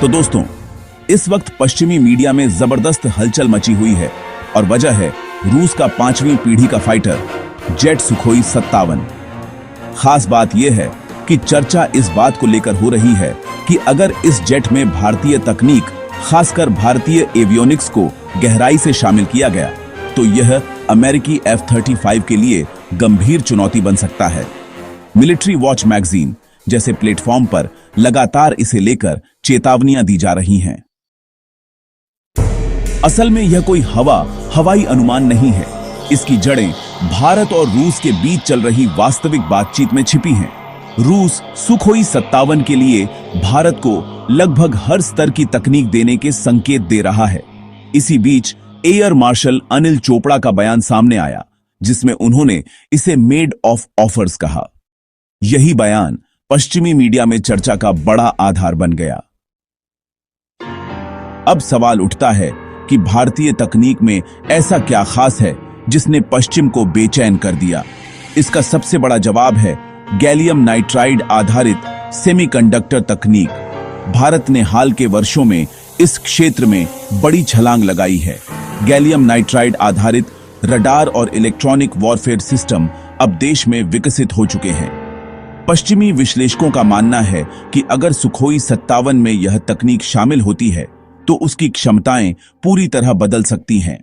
तो दोस्तों, इस वक्त पश्चिमी मीडिया में जबरदस्त हलचल मची हुई है और वजह है रूस का 5वीं पीढ़ी का फाइटर जेट सुखोई 57। खास बात यह है कि चर्चा इस बात को लेकर हो रही है कि अगर इस जेट में भारतीय तकनीक, खासकर भारतीय एवियोनिक्स को गहराई से शामिल किया गया तो यह अमेरिकी F-35 के लिए गंभीर चुनौती बन सकता है। मिलिट्री वॉच मैगजीन जैसे प्लेटफॉर्म पर लगातार इसे लेकर चेतावनियां दी जा रही हैं। असल में यह कोई हवाई अनुमान नहीं है। इसकी जड़ें भारत और रूस के बीच चल रही वास्तविक बातचीत में छिपी हैं। रूस सुखोई 57 के लिए भारत को लगभग हर स्तर की तकनीक देने के संकेत दे रहा है। इसी बीच एयर मार्शल अनिल चोपड़ा का बयान सामने आया, जिसमें उन्होंने इसे मेड ऑफ ऑफर्स कहा। यही बयान पश्चिमी मीडिया में चर्चा का बड़ा आधार बन गया। अब सवाल उठता है कि भारतीय तकनीक में ऐसा क्या खास है जिसने पश्चिम को बेचैन कर दिया। इसका सबसे बड़ा जवाब है गैलियम नाइट्राइड आधारित सेमीकंडक्टर तकनीक। भारत ने हाल के वर्षों में इस क्षेत्र में बड़ी छलांग लगाई है। गैलियम नाइट्राइड आधारित रडार और इलेक्ट्रॉनिक वॉरफेयर सिस्टम अब देश में विकसित हो चुके हैं। पश्चिमी विश्लेषकों का मानना है कि अगर सुखोई 57 में यह तकनीक शामिल होती है तो उसकी क्षमताएं पूरी तरह बदल सकती हैं।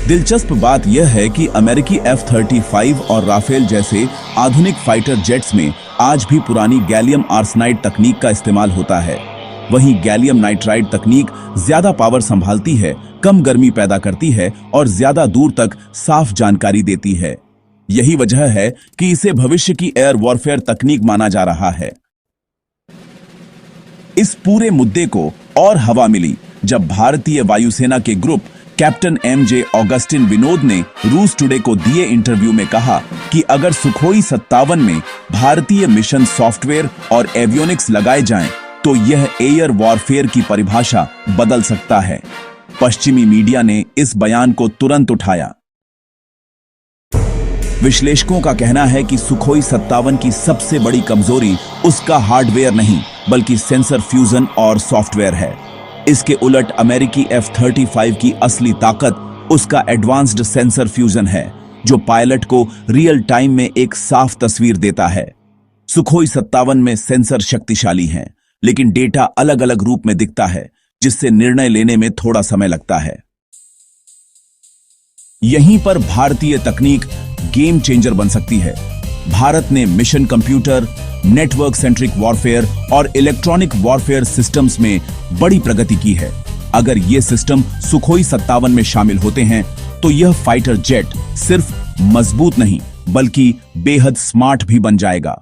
दिलचस्प बात यह है कि अमेरिकी F-35 और राफेल जैसे आधुनिक फाइटर जेट्स में आज भी पुरानी गैलियम आर्सेनाइड तकनीक का इस्तेमाल होता है। वहीं गैलियम नाइट्राइड तकनीक ज्यादा पावर संभालती है, कम गर्मी पैदा करती है और ज्यादा दूर तक साफ जानकारी देती है। यही वजह है कि इसे भविष्य की एयर वॉरफेयर तकनीक माना जा रहा है। इस पूरे मुद्दे को और हवा मिली जब भारतीय वायुसेना के group captain MJ Augustine Vinod ने रूस टुडे को दिए इंटरव्यू में कहा कि अगर सुखोई 57 में भारतीय मिशन सॉफ्टवेयर और एवियोनिक्स लगाए जाएं तो यह एयर वॉरफेयर की परिभाषा बदल सकता है। पश्चिमी मीडिया ने इस बयान को तुरंत उठाया। विश्लेषकों का कहना है कि सुखोई 57 की सबसे बड़ी कमजोरी उसका हार्डवेयर नहीं बल्कि सेंसर फ्यूजन और सॉफ्टवेयर है। इसके उलट अमेरिकी F-35 की असली ताकत उसका एडवांस्ड सेंसर फ्यूजन है, जो पायलट को रियल टाइम में एक साफ तस्वीर देता है। सुखोई 57 में सेंसर शक्तिशाली हैं, लेकिन डेटा अलग अलग रूप में दिखता है, जिससे निर्णय लेने में थोड़ा समय लगता है। यहीं पर भारतीय तकनीक गेम चेंजर बन सकती है। भारत ने mission computer, network centric warfare और इलेक्ट्रॉनिक वॉरफेयर सिस्टम्स में बड़ी प्रगति की है। अगर ये सिस्टम सुखोई 57 में शामिल होते हैं तो यह फाइटर जेट सिर्फ मजबूत नहीं बल्कि बेहद स्मार्ट भी बन जाएगा।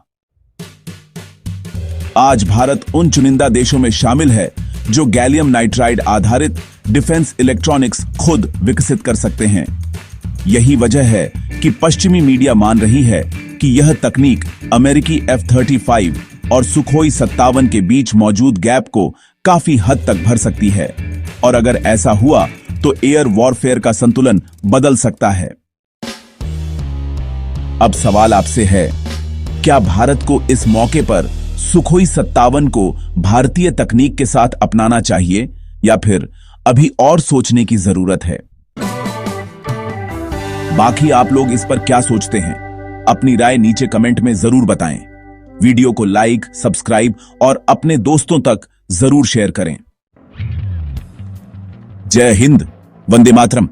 आज भारत उन चुनिंदा देशों में शामिल है जो गैलियम नाइट्राइड आधारित डिफेंस इलेक्ट्रॉनिक्स खुद विकसित कर सकते हैं। यही वजह है कि पश्चिमी मीडिया मान रही है कि यह तकनीक अमेरिकी F-35 और सुखोई 57 के बीच मौजूद गैप को काफी हद तक भर सकती है, और अगर ऐसा हुआ तो एयर वॉरफेयर का संतुलन बदल सकता है। अब सवाल आपसे है, क्या भारत को इस मौके पर सुखोई 57 को भारतीय तकनीक के साथ अपनाना चाहिए या फिर अभी और सोचने की जरूरत है? बाकी आप लोग इस पर क्या सोचते हैं? अपनी राय नीचे कमेंट में जरूर बताएं। वीडियो को लाइक, सब्सक्राइब और अपने दोस्तों तक जरूर शेयर करें। जय हिंद, वंदे मातरम।